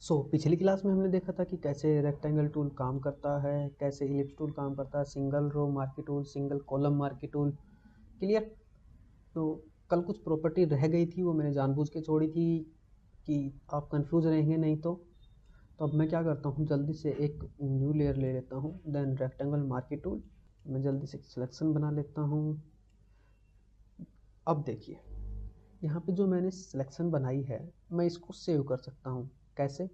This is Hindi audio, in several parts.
पिछली क्लास में हमने देखा था कि कैसे रेक्टेंगल टूल काम करता है, कैसे इलिप्स टूल काम करता है, single row marquee tool, single column marquee tool. Clear? तो कल कुछ प्रॉपर्टी रह गई थी, वो मैंने जानबूझ के छोड़ी थी कि आप कंफ्यूज रहेंगे नहीं तो अब मैं क्या करता हूँ, जल्दी से एक न्यू लेयर ले लेता हूँ, देन रेक्टेंगल मार्की टूल, मैं जल्दी से सिलेक्शन बना लेता हूँ। अब देखिए, यहाँ पे जो मैंने सिलेक्शन बनाई है, मैं इसको सेव कर सकता हूँ। कैसे?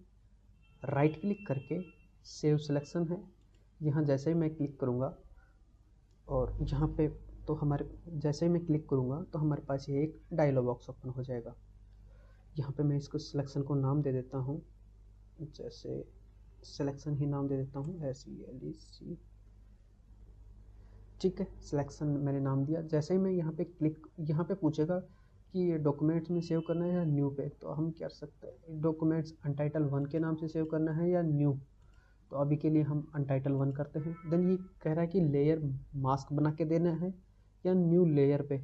राइट क्लिक करके सेव सिलेक्शन है, यहाँ जैसे ही मैं क्लिक करूँगा और यहाँ पे तो हमारे जैसे ही मैं क्लिक करूँगा तो हमारे पास ये एक डायलॉग बॉक्स ओपन हो जाएगा। यहाँ पे मैं इसको सिलेक्शन को नाम दे देता हूँ, जैसे सिलेक्शन ही नाम दे देता हूँ, SELEC। ठीक है, सिलेक्शन मैंने नाम दिया। जैसे ही मैं यहाँ पे पूछेगा कि ये डॉक्यूमेंट्स में सेव करना है या न्यू पे, तो हम क्या कर सकते हैं, डॉक्यूमेंट्स अनटाइटल 1 के नाम से सेव करना है या न्यू। तो अभी के लिए हम अनटाइटल 1 करते हैं। देन ये कह रहा है कि लेयर मास्क बना के देना है या न्यू लेयर पे,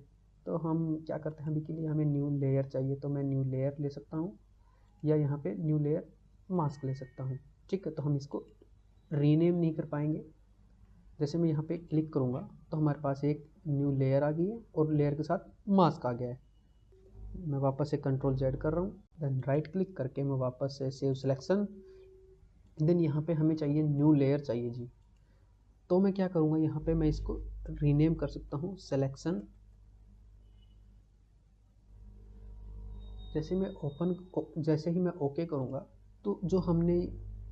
तो हम क्या करते हैं, अभी के लिए हमें न्यू लेयर चाहिए, तो मैं न्यू लेयर ले सकता हूँ या यहाँ पे न्यू लेयर मास्क ले सकता हूँ। ठीक है, तो हम इसको रीनेम नहीं कर पाएंगे। जैसे मैं यहाँ पे क्लिक करूँगा तो हमारे पास एक न्यू लेयर आ गई है और लेयर के साथ मास्क आ गया है। मैं वापस से कंट्रोल जेड कर रहा हूँ, देन राइट क्लिक करके मैं वापस से सेव सिलेक्शन, देन यहाँ पे हमें चाहिए न्यू लेयर चाहिए जी। तो मैं क्या करूँगा, यहाँ पे मैं इसको रीनेम कर सकता हूँ सिलेक्शन। जैसे ही मैं ओके करूँगा तो जो हमने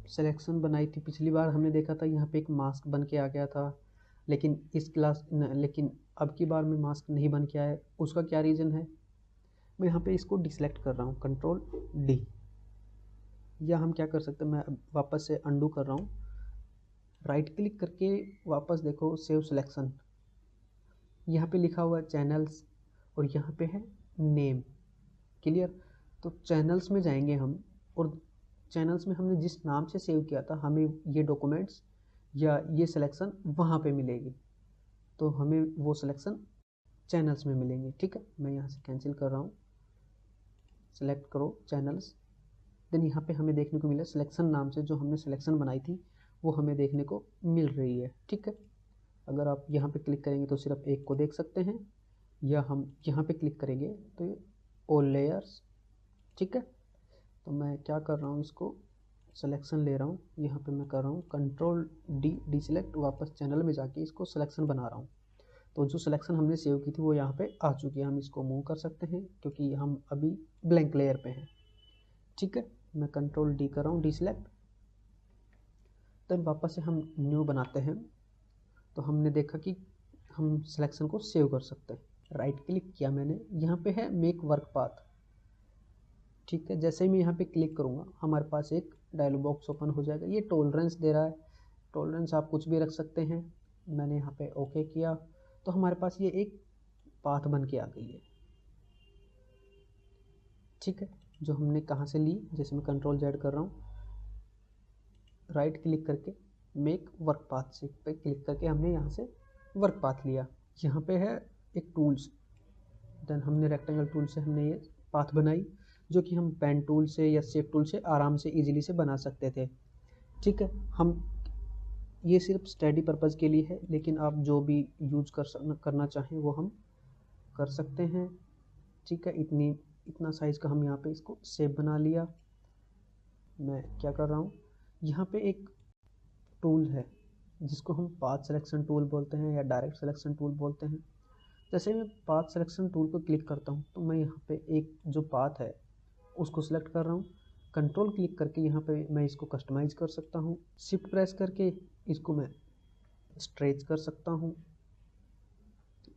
सिलेक्शन बनाई थी पिछली बार, हमने देखा था यहाँ पे एक मास्क बन के आ गया था, लेकिन अब की बार में मास्क नहीं बन के आया। उसका क्या रीज़न है? मैं यहाँ पे इसको डिसेलेक्ट कर रहा हूँ, कंट्रोल डी। या हम क्या कर सकते हैं, मैं वापस से अंडू कर रहा हूँ, राइट क्लिक करके वापस देखो सेव सिलेक्शन, यहाँ पे लिखा हुआ है चैनल्स और यहाँ पे है नेम। क्लियर? तो चैनल्स में जाएंगे हम, और चैनल्स में हमने जिस नाम से सेव किया था, हमें ये डॉक्यूमेंट्स या ये सिलेक्शन वहाँ पे मिलेगी, तो हमें वो सिलेक्शन चैनल्स में मिलेंगे। ठीक है, मैं यहाँ से कैंसिल कर रहा हूँ, सेलेक्ट करो चैनल्स, देन यहाँ पे हमें देखने को मिला सिलेक्शन नाम से जो हमने सिलेक्शन बनाई थी वो हमें देखने को मिल रही है। ठीक है, अगर आप यहाँ पे क्लिक करेंगे तो सिर्फ एक को देख सकते हैं, या हम यहाँ पे क्लिक करेंगे तो ये ऑल लेयर्स। ठीक है, तो मैं क्या कर रहा हूँ, इसको सिलेक्शन ले रहा हूँ, यहाँ पे मैं कर रहा हूँ कंट्रोल डी, डिसेलेक्ट, वापस चैनल में जाके इसको सिलेक्शन बना रहा हूँ। तो जो सिलेक्शन हमने सेव की थी वो यहाँ पे आ चुकी है, हम इसको मूव कर सकते हैं क्योंकि हम अभी ब्लैंक लेयर पे हैं। ठीक है, मैं कंट्रोल डी कर रहा हूँ, डिसेलेक्ट, तो वापस से हम न्यू बनाते हैं। तो हमने देखा कि हम सिलेक्शन को सेव कर सकते हैं। राइट क्लिक किया मैंने, यहाँ पे है मेक वर्क पाथ। ठीक है, जैसे ही मैं यहाँ पे क्लिक करूँगा हमारे पास एक डायलॉग बॉक्स ओपन हो जाएगा। ये टॉलरेंस दे रहा है, टॉलरेंस आप कुछ भी रख सकते हैं। मैंने यहाँ पे ओके किया तो हमारे पास ये एक पाथ बन के आ गई है। ठीक है, जो हमने कहाँ से ली, जैसे मैं कंट्रोल जेड कर रहा हूँ, राइट क्लिक करके मेक वर्क पाथ से पे क्लिक करके हमने यहाँ से वर्क पाथ लिया। यहाँ पे है एक टूल्स, देन हमने रेक्टेंगल टूल से हमने ये पाथ बनाई, जो कि हम पेन टूल से या शेप टूल से आराम से इजीली से बना सकते थे। ठीक है, हम ये सिर्फ स्टडी पर्पज़ के लिए है, लेकिन आप जो भी यूज करना चाहें वो हम कर सकते हैं। ठीक है, इतना साइज़ का हम यहाँ पे इसको शेप बना लिया। मैं क्या कर रहा हूँ, यहाँ पे एक टूल है जिसको हम पाथ सिलेक्शन टूल बोलते हैं या डायरेक्ट सिलेक्शन टूल बोलते हैं। जैसे मैं पाथ सिलेक्शन टूल को क्लिक करता हूँ तो मैं यहाँ पे एक जो पाथ है उसको सिलेक्ट कर रहा हूँ, कंट्रोल क्लिक करके यहाँ पे मैं इसको कस्टमाइज़ कर सकता हूँ, शिफ्ट प्रेस करके इसको मैं स्ट्रेच कर सकता हूँ,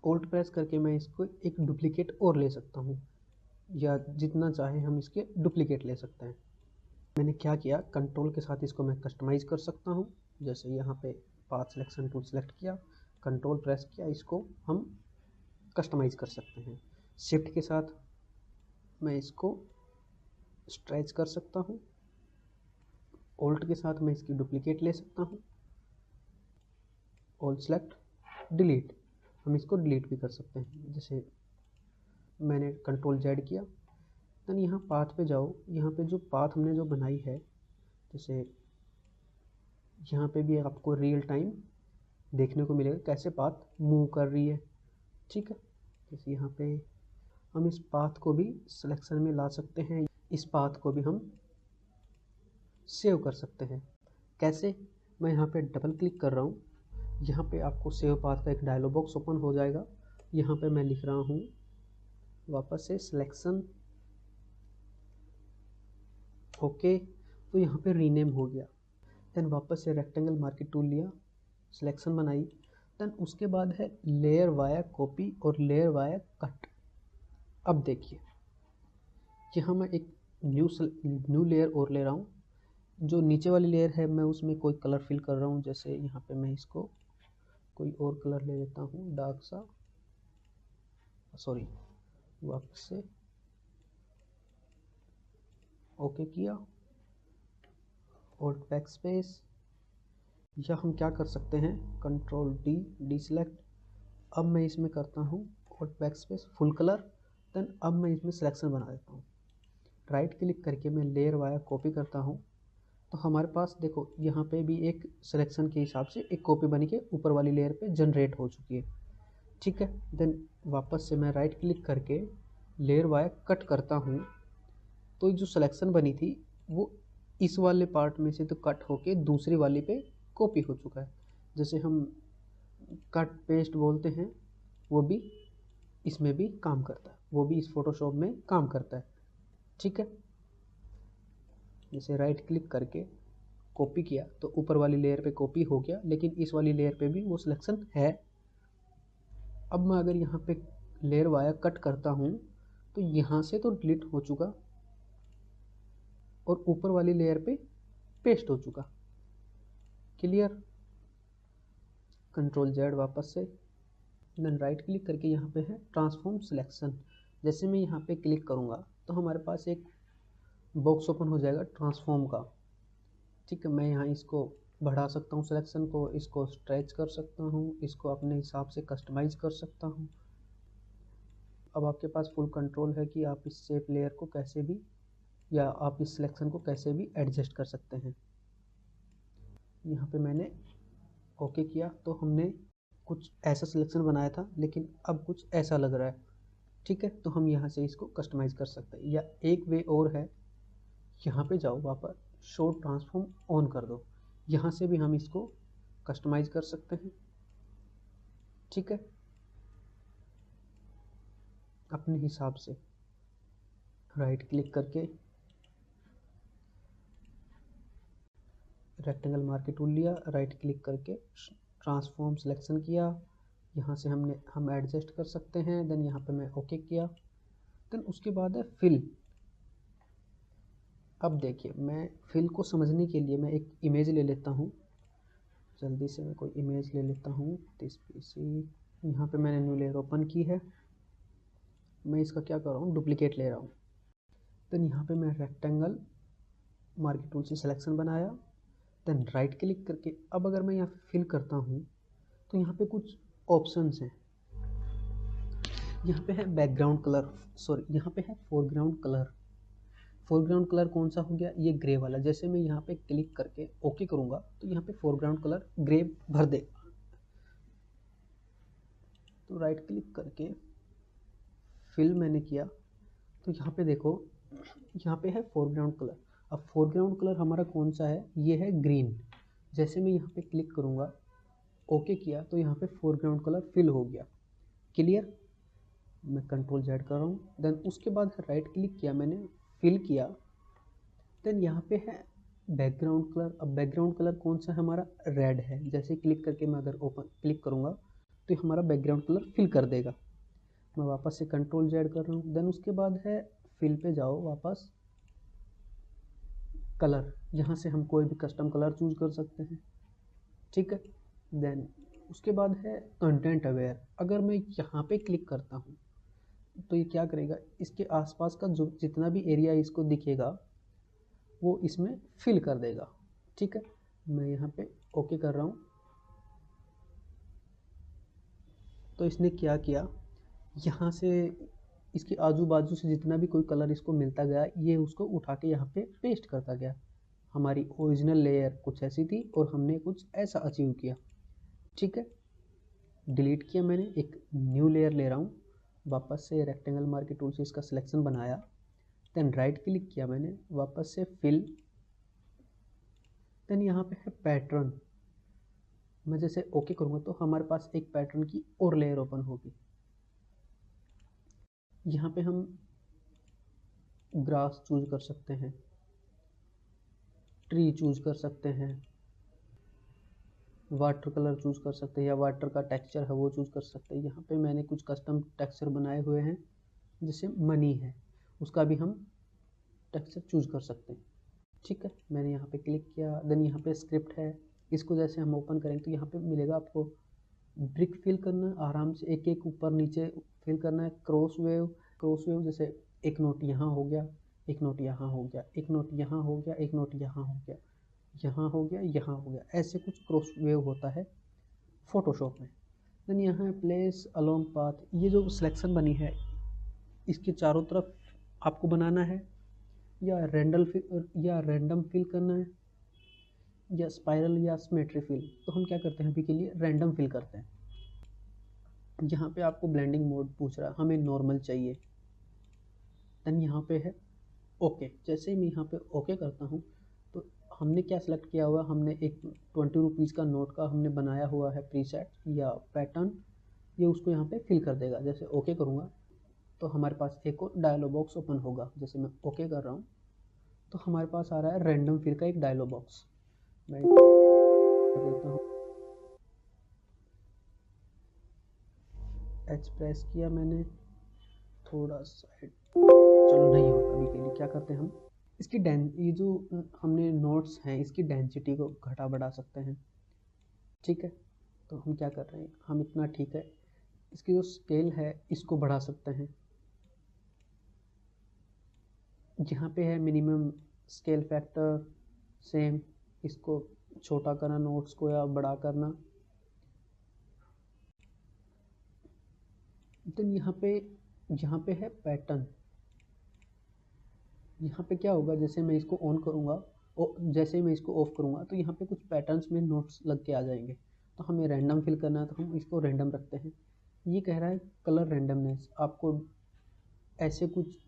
ओल्ट प्रेस करके मैं इसको एक डुप्लीकेट और ले सकता हूँ, या जितना चाहे हम इसके डुप्लीकेट ले सकते हैं। मैंने क्या किया, कंट्रोल के साथ इसको मैं कस्टमाइज़ कर सकता हूँ। जैसे यहाँ पे पाथ सिलेक्शन टूल सेलेक्ट किया, कंट्रोल प्रेस किया, इसको हम कस्टमाइज़ कर सकते हैं। शिफ्ट के साथ मैं इसको स्ट्रेच कर सकता हूँ, ओल्ट के साथ मैं इसकी डुप्लीकेट ले सकता हूँ, ऑल सेलेक्ट, डिलीट, हम इसको डिलीट भी कर सकते हैं। जैसे मैंने कंट्रोल जेड किया, देन यहाँ पाथ पे जाओ, यहाँ पे जो पाथ हमने जो बनाई है जैसे यहाँ पे भी आपको रियल टाइम देखने को मिलेगा कैसे पाथ मूव कर रही है। ठीक है, जैसे यहाँ पे हम इस पाथ को भी सिलेक्शन में ला सकते हैं, इस पाथ को भी हम सेव कर सकते हैं। कैसे? मैं यहाँ पे डबल क्लिक कर रहा हूँ, यहाँ पे आपको सेव पाथ का एक डायलॉग बॉक्स ओपन हो जाएगा। यहाँ पे मैं लिख रहा हूँ वापस से सिलेक्शन, ओके, तो यहाँ पे रीनेम हो गया। देन वापस से रेक्टेंगल मार्केट टूल लिया, सिलेक्शन बनाई। देन उसके बाद है लेयर वाया कॉपी और लेयर वाया कट। अब देखिए यहाँ मैं एक न्यू लेयर और ले रहा हूँ। जो नीचे वाली लेयर है मैं उसमें कोई कलर फिल कर रहा हूँ। जैसे यहाँ पे मैं इसको कोई और कलर ले लेता हूँ, डार्क सा, सॉरी, वापस से ओके किया और बैक स्पेस, या हम क्या कर सकते हैं कंट्रोल डी, डीसेलेक्ट। अब मैं इसमें करता हूँ और backspace full colour. Then अब मैं इसमें सिलेक्शन बना देता हूँ, राइट क्लिक करके मैं लेयर वाया कॉपी करता हूँ। तो हमारे पास देखो यहाँ पे भी एक सिलेक्शन के हिसाब से एक कॉपी बन के ऊपर वाली लेयर पे जनरेट हो चुकी है। ठीक है, देन वापस से मैं राइट क्लिक करके लेयर वाया कट करता हूँ। तो जो सिलेक्शन बनी थी वो इस वाले पार्ट में से तो कट होके दूसरी वाली पे कॉपी हो चुका है। जैसे हम कट पेस्ट बोलते हैं, वो भी इसमें भी काम करता है, वो भी इस फोटोशॉप में काम करता है। ठीक है, जैसे राइट क्लिक करके कॉपी किया तो ऊपर वाली लेयर पे कॉपी हो गया, लेकिन इस वाली लेयर पे भी वो सिलेक्शन है। अब मैं अगर यहाँ पे लेयर वाया कट करता हूँ तो यहाँ से तो डिलीट हो चुका और ऊपर वाली लेयर पे पेस्ट हो चुका। क्लियर? कंट्रोल जेड वापस से, देन राइट क्लिक करके यहाँ पे है ट्रांसफॉर्म सिलेक्शन। जैसे मैं यहाँ पे क्लिक करूँगा तो हमारे पास एक बॉक्स ओपन हो जाएगा ट्रांसफॉर्म का। ठीक है, मैं यहाँ इसको बढ़ा सकता हूँ सिलेक्शन को, इसको स्ट्रेच कर सकता हूँ, इसको अपने हिसाब से कस्टमाइज कर सकता हूँ। अब आपके पास फुल कंट्रोल है कि आप इस शेप लेयर को कैसे भी, या आप इस सिलेक्शन को कैसे भी एडजस्ट कर सकते हैं। यहाँ पे मैंने ओके किया तो हमने कुछ ऐसा सिलेक्शन बनाया था, लेकिन अब कुछ ऐसा लग रहा है। ठीक है, तो हम यहाँ से इसको कस्टमाइज़ कर सकते हैं। या एक वे और है, यहाँ पे जाओ वापस शो ट्रांसफॉर्म ऑन कर दो, यहाँ से भी हम इसको कस्टमाइज़ कर सकते हैं। ठीक है, अपने हिसाब से राइट क्लिक करके रेक्टेंगल मार्केट टूल लिया, राइट क्लिक करके ट्रांसफॉर्म सिलेक्शन किया, यहाँ से हम एडजस्ट कर सकते हैं। देन यहाँ पे मैं ओके किया। देन उसके बाद है फिल। अब देखिए मैं फिल को समझने के लिए मैं एक इमेज ले लेता हूँ, जल्दी से मैं कोई इमेज ले लेता हूँ। दिस पीसी, यहाँ पे मैंने न्यू लेयर ओपन की है, मैं इसका क्या कर रहा हूँ डुप्लीकेट ले रहा हूँ। देन यहाँ पे मैं रेक्टेंगल मार्केट टूल से सिलेक्शन बनाया, देन राइट क्लिक करके अब अगर मैं यहाँ फिल करता हूँ तो यहाँ पे कुछ ऑप्शंस हैं। यहाँ पे है बैकग्राउंड कलर, सॉरी यहाँ पे है फोरग्राउंड कलर। फोरग्राउंड कलर कौन सा हो गया? ये ग्रे वाला। जैसे मैं यहाँ पे क्लिक करके ओके करूँगा तो यहाँ पे फोरग्राउंड कलर ग्रे भर देगा। तो राइट क्लिक करके फिल मैंने किया तो यहाँ पे देखो, यहाँ पे है फोरग्राउंड कलर। अब फोरग्राउंड कलर हमारा कौन सा है? ये है ग्रीन। जैसे मैं यहाँ पे क्लिक करूँगा, ओके किया तो यहाँ पे फोरग्राउंड कलर फिल हो गया। क्लियर? मैं कंट्रोल जेड कर रहा हूँ। देन उसके बाद राइट क्लिक किया मैंने, फिल किया। देन यहाँ पे है बैकग्राउंड कलर। अब बैकग्राउंड कलर कौन सा है हमारा? रेड है। जैसे क्लिक करके मैं अगर ओपन क्लिक करूँगा तो हमारा बैकग्राउंड कलर फिल कर देगा। मैं वापस से कंट्रोल जेड कर रहा हूँ। देन उसके बाद है फिल पे जाओ वापस, कलर, यहाँ से हम कोई भी कस्टम कलर चूज कर सकते हैं। ठीक है, देन उसके बाद है कंटेंट अवेयर। अगर मैं यहाँ पे क्लिक करता हूँ तो ये क्या करेगा, इसके आसपास का जो जितना भी एरिया इसको दिखेगा वो इसमें फिल कर देगा। ठीक है, मैं यहाँ पे ओके कर रहा हूँ तो इसने क्या किया, यहाँ से इसके आजू बाजू से जितना भी कोई कलर इसको मिलता गया ये उसको उठा के यहाँ पे पेस्ट करता गया। हमारी ओरिजिनल लेयर कुछ ऐसी थी और हमने कुछ ऐसा अचीव किया। ठीक है, डिलीट किया मैंने, एक न्यू लेयर ले रहा हूँ, वापस से रेक्टेंगल मार्केट टूल से इसका सिलेक्शन बनाया, देन राइट क्लिक किया मैंने, वापस से फिल, देन यहाँ पे है पैटर्न। मैं जैसे ओके करूँगा तो हमारे पास एक पैटर्न की और लेयर ओपन होगी। यहाँ पे हम ग्रास चूज कर सकते हैं, ट्री चूज कर सकते हैं, वाटर कलर चूज कर सकते हैं, या वाटर का टेक्सचर है वो चूज कर सकते हैं। यहाँ पे मैंने कुछ कस्टम टेक्सचर बनाए हुए हैं, जैसे मनी है, उसका भी हम टेक्सचर चूज कर सकते हैं। ठीक है, मैंने यहाँ पे क्लिक किया, देन यहाँ पे स्क्रिप्ट है, इसको जैसे हम ओपन करेंगे तो यहाँ पे मिलेगा आपको ब्रिक फिल करना, आराम से एक एक ऊपर नीचे फिल करना है। क्रॉस वेव जैसे एक नोट यहाँ हो गया, एक नोट यहाँ हो गया, एक नोट यहाँ हो गया, एक नोट यहाँ हो गया, यहाँ हो गया, यहाँ हो गया, ऐसे कुछ क्रॉस वेव होता है फोटोशॉप में। देन यहाँ है प्लेस अलोंग पाथ, ये जो सिलेक्शन बनी है इसके चारों तरफ आपको बनाना है, या रैंडम फिल करना है, या स्पाइरल या सिमेट्री फिल। तो हम क्या करते हैं, अभी के लिए रैंडम फिल करते हैं। यहाँ पे आपको ब्लेंडिंग मोड पूछ रहा है, हमें नॉर्मल चाहिए। देन यहाँ पे है ओके। जैसे ही मैं यहाँ पे ओके करता हूँ तो हमने क्या सेलेक्ट किया हुआ, हमने एक 20 रुपीज़ का नोट का हमने बनाया हुआ है प्रीसेट या पैटर्न, ये उसको यहाँ पे फिल कर देगा। जैसे ओके करूँगा तो हमारे पास एक और डायलॉग बॉक्स ओपन होगा। जैसे मैं ओके कर रहा हूँ तो हमारे पास आ रहा है रैंडम फिल का एक डायलॉग बॉक्स। मैं देता हूँ, एच प्रेस किया मैंने, थोड़ा साइड, चलो नहीं होता अभी के लिए। क्या करते हैं हम, इसकी ये जो हमने नोट्स हैं इसकी डेंसिटी को घटा बढ़ा सकते हैं। ठीक है, तो हम क्या कर रहे हैं, हम इतना ठीक है, इसकी जो स्केल है इसको बढ़ा सकते हैं। यहाँ पे है मिनिमम स्केल फैक्टर, सेम, इसको छोटा करना नोट्स को या बड़ा करना। तो यहाँ पे है पैटर्न। यहाँ पे क्या होगा, जैसे मैं इसको ऑन करूँगा जैसे ही मैं इसको ऑफ करूँगा तो यहाँ पे कुछ पैटर्न्स में नोट्स लग के आ जाएंगे। तो हमें रैंडम फिल करना है तो हम इसको रैंडम रखते हैं। ये कह रहा है कलर रैंडमनेस, आपको ऐसे कुछ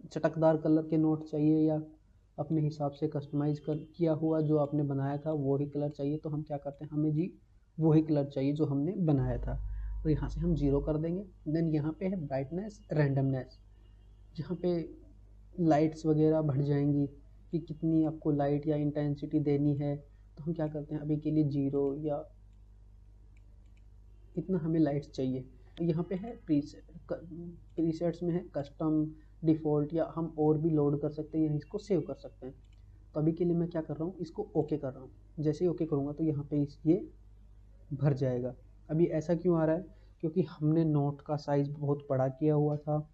चटकदार कलर के नोट चाहिए या अपने हिसाब से कस्टमाइज किया हुआ जो आपने बनाया था वही कलर चाहिए। तो हम क्या करते हैं, हमें जी वही कलर चाहिए जो हमने बनाया था, तो यहाँ से हम 0 कर देंगे। देन यहाँ पे है ब्राइटनेस रैंडमनेस, यहाँ पे लाइट्स वगैरह बढ़ जाएंगी कि कितनी आपको लाइट या इंटेंसिटी देनी है। तो हम क्या करते हैं, अभी के लिए 0 या इतना हमें लाइट्स चाहिए। यहाँ पे है प्रीसेट्स में है कस्टम, डिफ़ॉल्ट, या हम और भी लोड कर सकते हैं या इसको सेव कर सकते हैं। तो अभी के लिए मैं क्या कर रहा हूँ, इसको ओके कर रहा हूँ। जैसे ही ओके करूँगा तो यहाँ पे ये भर जाएगा। अभी ऐसा क्यों आ रहा है, क्योंकि हमने नोट का साइज़ बहुत बड़ा किया हुआ था,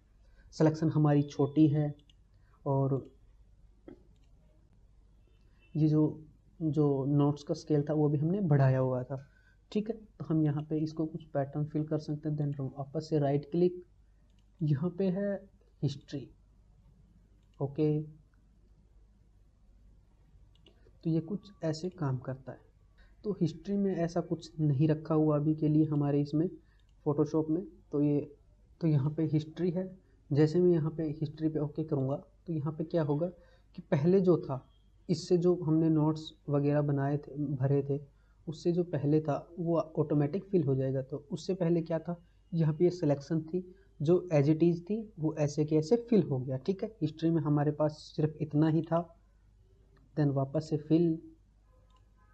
सिलेक्शन हमारी छोटी है, और ये जो नोट्स का स्केल था वो भी हमने बढ़ाया हुआ था। ठीक है, तो हम यहाँ पे इसको कुछ पैटर्न फिल कर सकते हैं। देन वापस से राइट क्लिक, यहाँ पे है हिस्ट्री, ओके। तो ये कुछ ऐसे काम करता है। तो हिस्ट्री में ऐसा कुछ नहीं रखा हुआ अभी के लिए हमारे इसमें फ़ोटोशॉप में। तो यहाँ पे हिस्ट्री है। जैसे मैं यहाँ पे हिस्ट्री पे ओके करूँगा तो यहाँ पे क्या होगा कि पहले जो था, इससे जो हमने नोट्स वगैरह बनाए थे, भरे थे, उससे जो पहले था वो ऑटोमेटिक फिल हो जाएगा। तो उससे पहले क्या था, यहाँ पे ये सिलेक्शन थी जो एज इट इज़ थी, वो ऐसे के ऐसे फिल हो गया। ठीक है, हिस्ट्री में हमारे पास सिर्फ इतना ही था। देन वापस से फिल,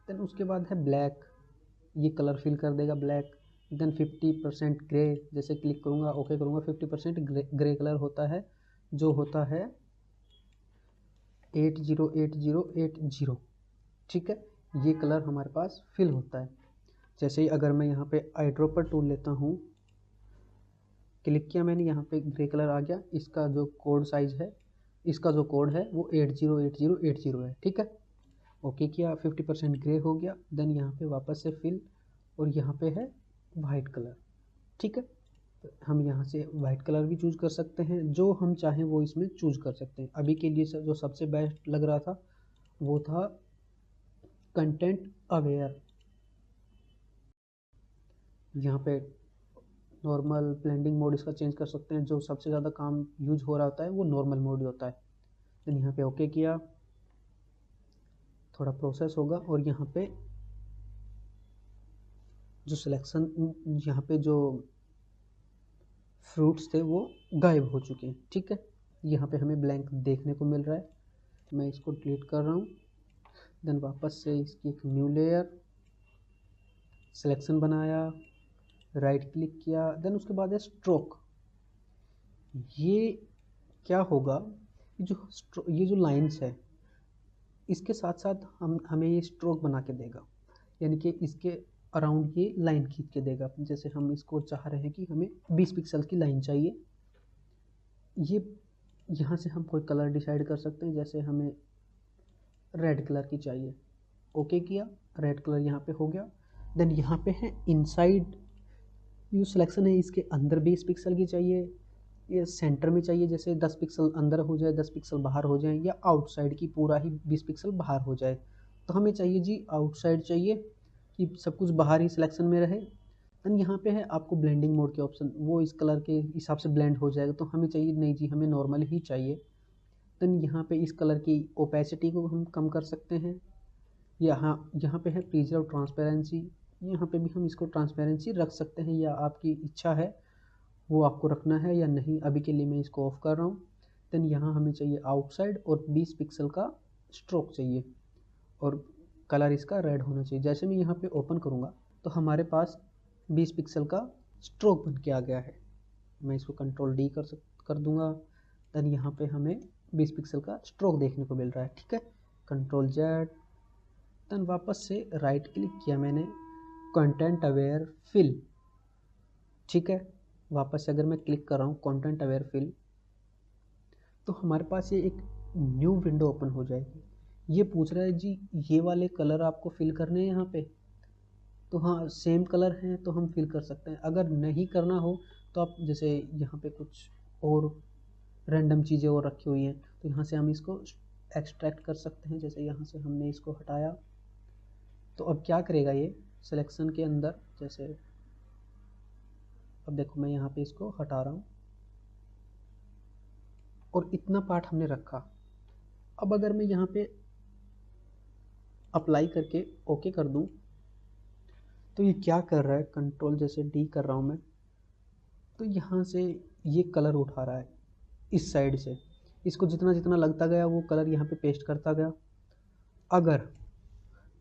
देन उसके बाद है ब्लैक, ये कलर फिल कर देगा ब्लैक। देन 50% ग्रे, जैसे क्लिक करूँगा ओके करूँगा 50% ग्रे कलर होता है, जो होता है 808080। ठीक है, ये कलर हमारे पास फिल होता है। जैसे ही अगर मैं यहाँ पे आई ड्रॉपर टूल लेता हूँ, क्लिक किया मैंने, यहाँ पे ग्रे कलर आ गया। इसका जो कोड साइज है, इसका जो कोड है वो 808080 है। ठीक है, ओके किया, 50% ग्रे हो गया। देन यहाँ पे वापस से फिल, और यहाँ पे है वाइट कलर। ठीक है, तो हम यहाँ से वाइट कलर भी चूज़ कर सकते हैं, जो हम चाहें वो इसमें चूज़ कर सकते हैं। अभी के लिए जो सबसे बेस्ट लग रहा था वो था कंटेंट अवेयर। यहाँ पे नॉर्मल ब्लेंडिंग मोड इसका चेंज कर सकते हैं, जो सबसे ज़्यादा काम यूज हो रहा होता है वो नॉर्मल मोड ही होता है। देन यहाँ पे ओके किया, थोड़ा प्रोसेस होगा और यहाँ पे जो सिलेक्शन, यहाँ पे जो फ्रूट्स थे वो गायब हो चुके हैं। ठीक है, यहाँ पे हमें ब्लैंक देखने को मिल रहा है। मैं इसको डिलीट कर रहा हूँ। देन वापस से इसकी एक न्यू लेयर, सिलेक्शन बनाया, राइट क्लिक किया, देन उसके बाद है स्ट्रोक। ये क्या होगा, ये जो लाइंस है इसके साथ साथ हमें ये स्ट्रोक बना के देगा, यानी कि इसके अराउंड ये लाइन खींच के देगा। जैसे हम इसको चाह रहे हैं कि हमें 20 पिक्सल की लाइन चाहिए, ये यहाँ से हम कोई कलर डिसाइड कर सकते हैं। जैसे हमें रेड कलर की चाहिए, ओके किया, रेड कलर यहाँ पे हो गया। देन यहाँ पे है इनसाइड, ये सिलेक्शन है इसके अंदर 20 पिक्सल की चाहिए, ये सेंटर में चाहिए, जैसे 10 पिक्सल अंदर हो जाए 10 पिक्सल बाहर हो जाए, या आउटसाइड की पूरा ही 20 पिक्सल बाहर हो जाए। तो हमें चाहिए जी आउटसाइड चाहिए कि सब कुछ बाहर ही सिलेक्शन में रहे। देन यहाँ पे है आपको ब्लेंडिंग मोड के ऑप्शन, वो इस कलर के हिसाब से ब्लेंड हो जाएगा। तो हमें चाहिए नहीं जी, हमें नॉर्मल ही चाहिए। देन यहाँ पे इस कलर की ओपेसिटी को हम कम कर सकते हैं। यहाँ पे है प्रिजर्व ट्रांसपेरेंसी, यहाँ पे भी हम इसको ट्रांसपेरेंसी रख सकते हैं, या आपकी इच्छा है वो आपको रखना है या नहीं। अभी के लिए मैं इसको ऑफ कर रहा हूँ। देन यहाँ हमें चाहिए आउटसाइड और 20 पिक्सल का स्ट्रोक चाहिए और कलर इसका रेड होना चाहिए। जैसे मैं यहाँ पे ओपन करूँगा तो हमारे पास 20 पिक्सल का स्ट्रोक बन के आ गया है। मैं इसको कंट्रोल डी कर दूँगा। देन यहाँ पे हमें 20 पिक्सल का स्ट्रोक देखने को मिल रहा है। ठीक है, कंट्रोल जेड, देन वापस से राइट क्लिक किया मैंने, कंटेंट अवेयर फिल। ठीक है, वापस से अगर मैं क्लिक कर रहा हूँ कंटेंट अवेयर फिल, तो हमारे पास ये एक न्यू विंडो ओपन हो जाएगी। ये पूछ रहा है जी ये वाले कलर आपको फिल करने हैं यहाँ पे, तो हाँ सेम कलर हैं तो हम फिल कर सकते हैं। अगर नहीं करना हो तो आप जैसे यहाँ पे कुछ और रैंडम चीज़ें और रखी हुई हैं तो यहाँ से हम इसको एक्सट्रैक्ट कर सकते हैं। जैसे यहाँ से हमने इसको हटाया तो अब क्या करेगा ये सिलेक्शन के अंदर, जैसे अब देखो मैं यहाँ पे इसको हटा रहा हूँ और इतना पार्ट हमने रखा। अब अगर मैं यहाँ पे अप्लाई करके ओके कर दूँ तो ये क्या कर रहा है, कंट्रोल जैसे डी कर रहा हूँ मैं, तो यहाँ से ये कलर उठा रहा है इस साइड से। इसको जितना जितना लगता गया वो कलर यहाँ पे पेस्ट करता गया। अगर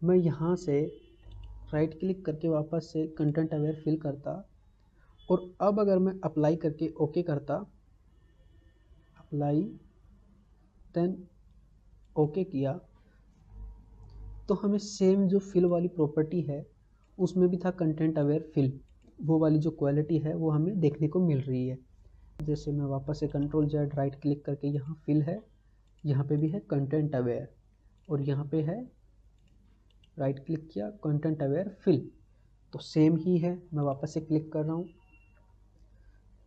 मैं यहाँ से राइट क्लिक करके वापस से कंटेंट अवेयर फिल करता और अब अगर मैं अप्लाई करके ओके करता, अप्लाई देन ओके किया, तो हमें सेम जो फिल वाली प्रॉपर्टी है उसमें भी था कंटेंट अवेयर फिल, वो वाली जो क्वालिटी है वो हमें देखने को मिल रही है। जैसे मैं वापस से कंट्रोल जेड राइट क्लिक करके यहाँ फिल है, यहाँ पे भी है कंटेंट अवेयर और यहाँ पे है राइट क्लिक किया कंटेंट अवेयर फिल, तो सेम ही है। मैं वापस से क्लिक कर रहा हूँ,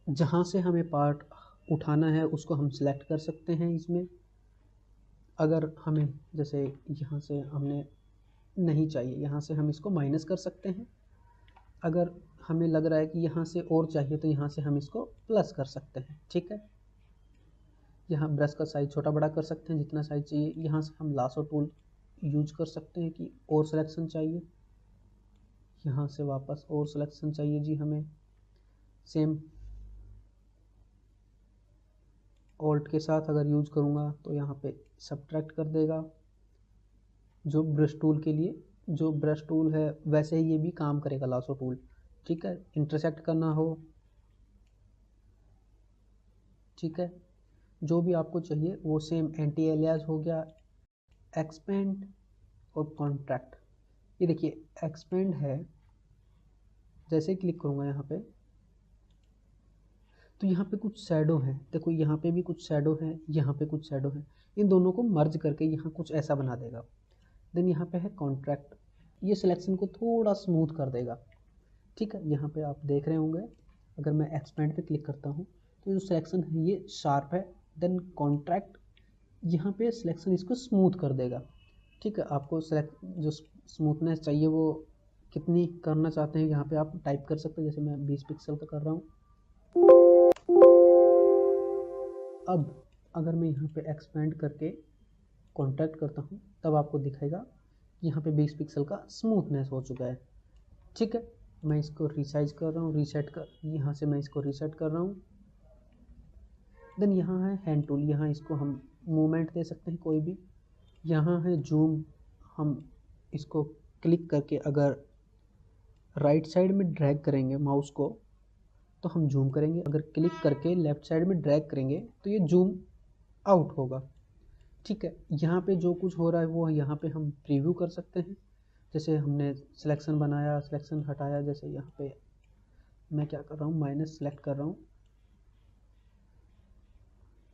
जहाँ से हमें पार्ट उठाना है उसको हम सिलेक्ट कर सकते हैं इसमें। अगर हमें जैसे यहाँ से हमने नहीं चाहिए, यहाँ से हम इसको माइनस कर सकते हैं। अगर हमें लग रहा है कि यहाँ से और चाहिए तो यहाँ से हम इसको प्लस कर सकते हैं। ठीक है, यहाँ ब्रश का साइज़ छोटा बड़ा कर सकते हैं जितना साइज़ चाहिए। यहाँ से हम लासो टूल यूज कर सकते हैं कि और सिलेक्शन चाहिए, यहाँ से वापस और सिलेक्शन चाहिए जी हमें, सेम ऑल्ट के साथ अगर यूज करूँगा तो यहाँ पे सब्ट्रैक्ट कर देगा। जो ब्रश टूल के लिए जो ब्रश टूल है वैसे ही ये भी काम करेगा लासो टूल। ठीक है, इंटरसेक्ट करना हो, ठीक है, जो भी आपको चाहिए वो सेम एंटी एलियास हो गया, एक्सपेंड और कॉन्ट्रैक्ट। ये देखिए एक्सपेंड है, जैसे ही क्लिक करूँगा यहाँ पे तो यहाँ पे कुछ शैडो है, देखो यहाँ पे भी कुछ शैडो है, यहाँ पे कुछ शैडो है, इन दोनों को मर्ज करके यहाँ कुछ ऐसा बना देगा। देन यहाँ पे है कॉन्ट्रैक्ट, ये सिलेक्शन को थोड़ा स्मूथ कर देगा। ठीक है, यहाँ पे आप देख रहे होंगे अगर मैं एक्सपेंड पे क्लिक करता हूँ तो जो सिलेक्शन है ये शार्प है। देन कॉन्ट्रैक्ट, यहाँ पे सिलेक्शन इसको स्मूथ कर देगा। ठीक है, आपको सेलेक्ट जो स्मूथनेस चाहिए वो कितनी करना चाहते हैं यहाँ पे आप टाइप कर सकते हैं, जैसे मैं 20 पिक्सल का कर रहा हूँ। अब अगर मैं यहाँ पे एक्सपेंड करके कॉन्ट्रैक्ट करता हूँ तब आपको दिखेगा यहाँ पे 20 पिक्सल का स्मूथनेस हो चुका है। ठीक है, मैं इसको रिसाइज कर रहा हूँ, रीसेट कर, यहाँ से मैं इसको रीसेट कर रहा हूँ। देन यहाँ है हैंड टूल, यहाँ इसको हम मूवमेंट दे सकते हैं कोई भी। यहाँ है जूम, हम इसको क्लिक करके अगर राइट साइड में ड्रैग करेंगे माउस को तो हम जूम करेंगे, अगर क्लिक करके लेफ़्ट साइड में ड्रैग करेंगे तो ये जूम आउट होगा। ठीक है, यहाँ पे जो कुछ हो रहा है वो यहाँ पे हम प्रीव्यू कर सकते हैं। जैसे हमने सिलेक्शन बनाया, सिलेक्शन हटाया, जैसे यहाँ पे मैं क्या कर रहा हूँ, माइनस सेलेक्ट कर रहा हूँ,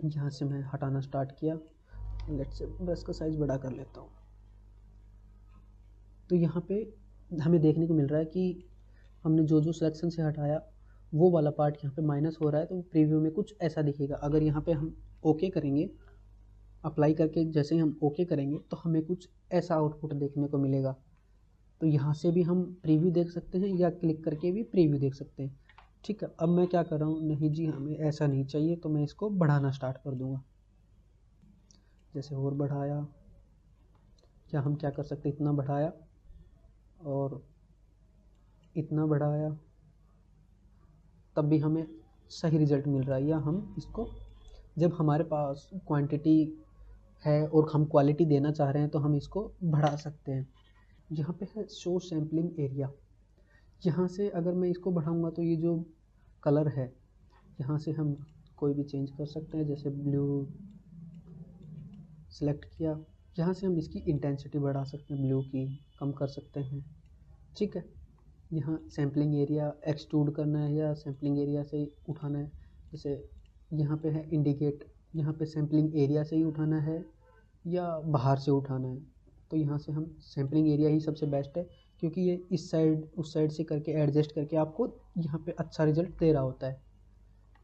यहाँ से मैं हटाना स्टार्ट किया। लेट्स से ब्रश का साइज़ बड़ा कर लेता हूँ। तो यहाँ पे हमें देखने को मिल रहा है कि हमने जो जो सिलेक्शन से हटाया वो वाला पार्ट यहाँ पे माइनस हो रहा है, तो प्रीव्यू में कुछ ऐसा दिखेगा। अगर यहाँ पे हम ओके करेंगे, अप्लाई करके जैसे ही हम ओके करेंगे तो हमें कुछ ऐसा आउटपुट देखने को मिलेगा। तो यहाँ से भी हम प्रीव्यू देख सकते हैं या क्लिक करके भी प्रीव्यू देख सकते हैं। ठीक है, अब मैं क्या कर रहा हूँ, नहीं जी हमें ऐसा नहीं चाहिए, तो मैं इसको बढ़ाना स्टार्ट कर दूँगा। जैसे और बढ़ाया, या हम क्या कर सकते हैं, इतना बढ़ाया और इतना बढ़ाया, तब भी हमें सही रिज़ल्ट मिल रहा है। या हम इसको, जब हमारे पास क्वांटिटी है और हम क्वालिटी देना चाह रहे हैं तो हम इसको बढ़ा सकते हैं। यहाँ पे है शो सैम्पलिंग एरिया, यहाँ से अगर मैं इसको बढ़ाऊँगा तो ये जो कलर है यहाँ से हम कोई भी चेंज कर सकते हैं। जैसे ब्लू सेलेक्ट किया, यहाँ से हम इसकी इंटेंसिटी बढ़ा सकते हैं, ब्लू की कम कर सकते हैं। ठीक है, यहाँ सैम्पलिंग एरिया एक्सट्रूड करना है या सैम्पलिंग एरिया से ही उठाना है। जैसे यहाँ पे है इंडिकेट, यहाँ पे सैम्पलिंग एरिया से ही उठाना है या बाहर से उठाना है। तो यहाँ से हम सैम्पलिंग एरिया ही सबसे बेस्ट है, क्योंकि ये इस साइड उस साइड से करके एडजस्ट करके आपको यहाँ पे अच्छा रिजल्ट दे रहा होता है।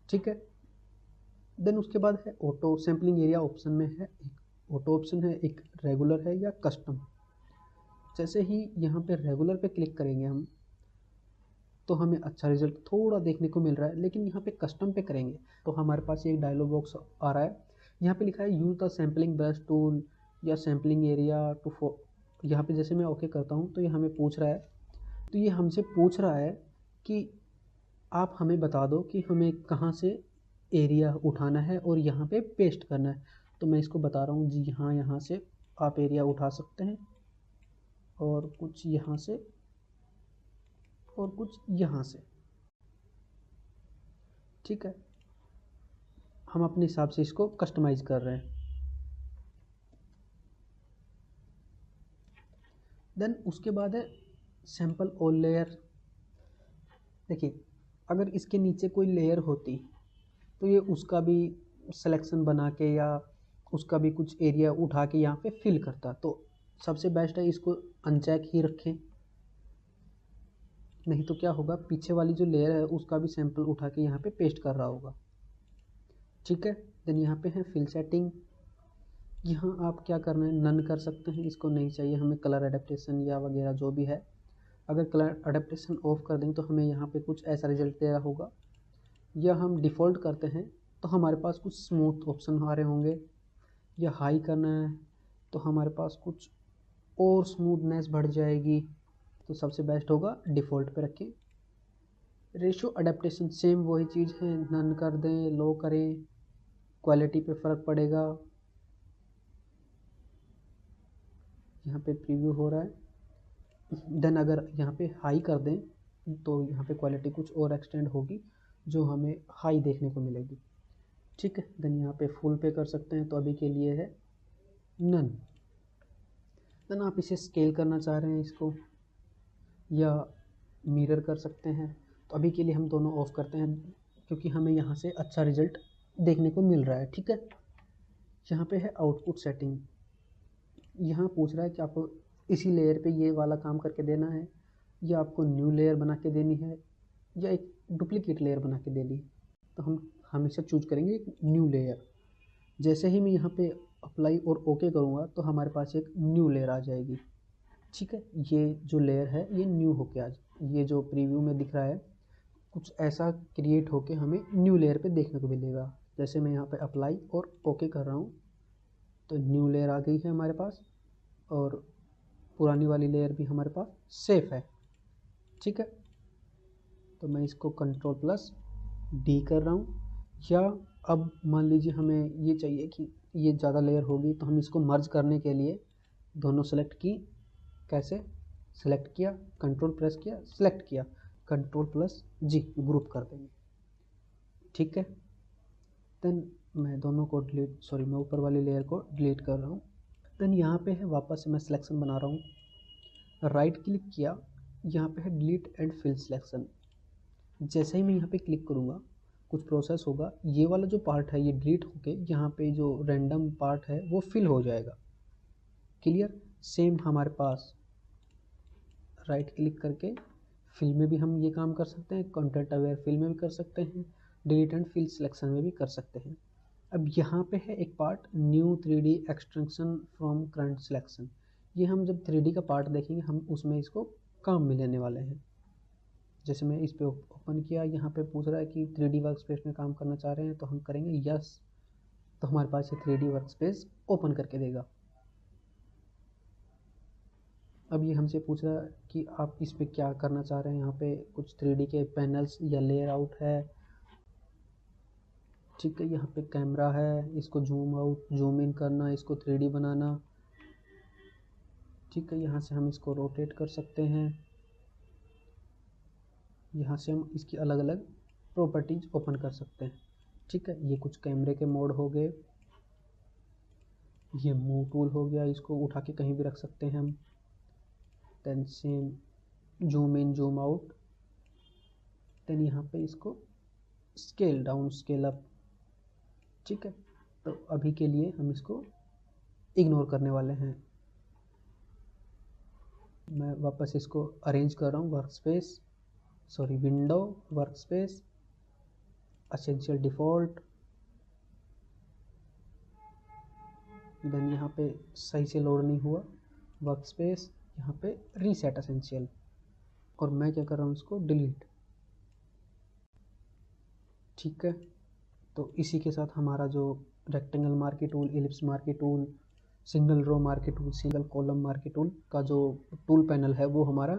ठीक है, देन उसके बाद है ऑटो सैम्पलिंग एरिया ऑप्शन में है, एक ऑटो ऑप्शन है, एक रेगुलर है या कस्टम। जैसे ही यहाँ पे रेगुलर पे क्लिक करेंगे हम तो हमें अच्छा रिजल्ट थोड़ा देखने को मिल रहा है, लेकिन यहाँ पे कस्टम पे करेंगे तो हमारे पास एक डायलॉग बॉक्स आ रहा है। यहाँ पे लिखा है use the sampling brush tool या सैम्पलिंग एरिया टू यहाँ पे जैसे मैं ओके करता हूँ तो ये हमें पूछ रहा है, तो ये हमसे पूछ रहा है कि आप हमें बता दो कि हमें कहाँ से एरिया उठाना है और यहाँ पे पेस्ट करना है। तो मैं इसको बता रहा हूँ जी, यहाँ से आप एरिया उठा सकते हैं और कुछ यहाँ से और कुछ यहाँ से। ठीक है, हम अपने हिसाब से इसको कस्टमाइज़ कर रहे हैं। देन उसके बाद है सैम्पल ऑल लेयर। देखिए, अगर इसके नीचे कोई लेयर होती तो ये उसका भी सिलेक्शन बना के या उसका भी कुछ एरिया उठा के यहाँ पे फिल करता। तो सबसे बेस्ट है इसको अनचेक ही रखें, नहीं तो क्या होगा, पीछे वाली जो लेयर है उसका भी सैंपल उठा के यहाँ पे पेस्ट कर रहा होगा। ठीक है, देन यहाँ पे है फिल सेटिंग। यहाँ आप क्या करना है, नन कर सकते हैं, इसको नहीं चाहिए हमें कलर एडेप्टेशन या वगैरह जो भी है। अगर कलर एडेप्टेशन ऑफ कर दें तो हमें यहाँ पे कुछ ऐसा रिजल्ट दे रहा होगा, या हम डिफ़ॉल्ट करते हैं तो हमारे पास कुछ स्मूथ ऑप्शन आ रहे होंगे, या हाई करना है तो हमारे पास कुछ और स्मूथनेस बढ़ जाएगी। तो सबसे बेस्ट होगा डिफ़ॉल्ट पे रखें। रेशियो अडेप्टेशन सेम वही चीज़ है, नन कर दें, लो करें, क्वालिटी पे फ़र्क पड़ेगा। यहाँ पे प्रीव्यू हो रहा है। देन अगर यहाँ पे हाई कर दें तो यहाँ पे क्वालिटी कुछ और एक्सटेंड होगी जो हमें हाई देखने को मिलेगी। ठीक है, देन यहाँ पे फुल पे कर सकते हैं, तो अभी के लिए है नन। देन आप इसे स्केल करना चाह रहे हैं इसको या मिरर कर सकते हैं, तो अभी के लिए हम दोनों ऑफ करते हैं क्योंकि हमें यहाँ से अच्छा रिजल्ट देखने को मिल रहा है। ठीक है, यहाँ पे है आउटपुट सेटिंग। यहाँ पूछ रहा है कि आपको इसी लेयर पे ये वाला काम करके देना है या आपको न्यू लेयर बना के देनी है या एक डुप्लीकेट लेयर बना के देनी है। तो हम हमेशा चूज करेंगे एक न्यू लेयर। जैसे ही मैं यहाँ पे अप्लाई और ओके करूँगा तो हमारे पास एक न्यू लेयर आ जाएगी। ठीक है, ये जो लेयर है ये न्यू होके ये जो प्रीव्यू में दिख रहा है कुछ ऐसा क्रिएट होके हमें न्यू लेयर पे देखने को मिलेगा। जैसे मैं यहाँ पे अप्लाई और ओके कर रहा हूँ तो न्यू लेयर आ गई है हमारे पास, और पुरानी वाली लेयर भी हमारे पास सेफ है। ठीक है, तो मैं इसको Ctrl+D कर रहा हूँ। या अब मान लीजिए हमें ये चाहिए कि ये ज़्यादा लेयर होगी तो हम इसको मर्ज करने के लिए दोनों सेलेक्ट की, कैसे सेलेक्ट किया, कंट्रोल प्रेस किया, सेलेक्ट किया, Ctrl+G ग्रुप कर देंगे। ठीक है, देन मैं दोनों को मैं ऊपर वाली लेयर को डिलीट कर रहा हूँ। देन यहाँ पे है वापस से मैं सिलेक्शन बना रहा हूँ, राइट क्लिक किया, यहाँ पे है डिलीट एंड फिल सिलेक्शन। जैसे ही मैं यहाँ पे क्लिक करूँगा कुछ प्रोसेस होगा, ये वाला जो पार्ट है ये डिलीट होके यहाँ पे जो रैंडम पार्ट है वो फिल हो जाएगा। क्लियर, सेम हमारे पास राइट क्लिक करके फिल में भी हम ये काम कर सकते हैं, कंटेंट अवेयर फिल में भी कर सकते हैं, डिलीट एंड फिल सिलेक्शन में भी कर सकते हैं। अब यहाँ पे है एक part new 3D extension from current selection. ये हम जब 3D का पार्ट देखेंगे हम उसमें इसको काम में लेने वाले हैं। जैसे मैं इस पे ओपन किया, यहाँ पे पूछ रहा है कि 3D वर्कस्पेस में काम करना चाह रहे हैं तो हम करेंगे यस, तो हमारे पास ये 3D वर्कस्पेस ओपन करके देगा। अब ये हमसे पूछ रहा है कि आप इस पे क्या करना चाह रहे हैं, यहाँ पे कुछ 3D के पैनल्स या लेयर आउट है। ठीक है, यहाँ पे कैमरा है, इसको जूम आउट जूम इन करना, इसको 3D बनाना। ठीक है, यहाँ से हम इसको रोटेट कर सकते हैं, यहाँ से हम इसकी अलग अलग प्रॉपर्टीज ओपन कर सकते हैं। ठीक है, ये कुछ कैमरे के मोड हो गए, ये मूव टूल हो गया, इसको उठा के कहीं भी रख सकते हैं हम। Then same zoom in zoom out, then यहाँ पे इसको स्केल डाउन स्केल अप। ठीक है, तो अभी के लिए हम इसको इग्नोर करने वाले हैं। मैं वापस इसको अरेंज कर रहा हूँ, window workspace essential default, then यहाँ पे सही से लोड नहीं हुआ वर्कस्पेस, यहाँ पे रीसेट एसेंशियल, और मैं क्या कर रहा हूँ इसको डिलीट। ठीक है, तो इसी के साथ हमारा जो rectangle marquee tool, ellipse marquee tool, single row marquee tool, single column marquee tool का जो टूल पैनल है वो हमारा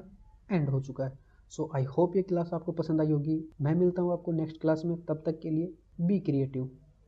एंड हो चुका है। सो आई होप ये क्लास आपको पसंद आई होगी। मैं मिलता हूँ आपको नेक्स्ट क्लास में, तब तक के लिए बी क्रिएटिव।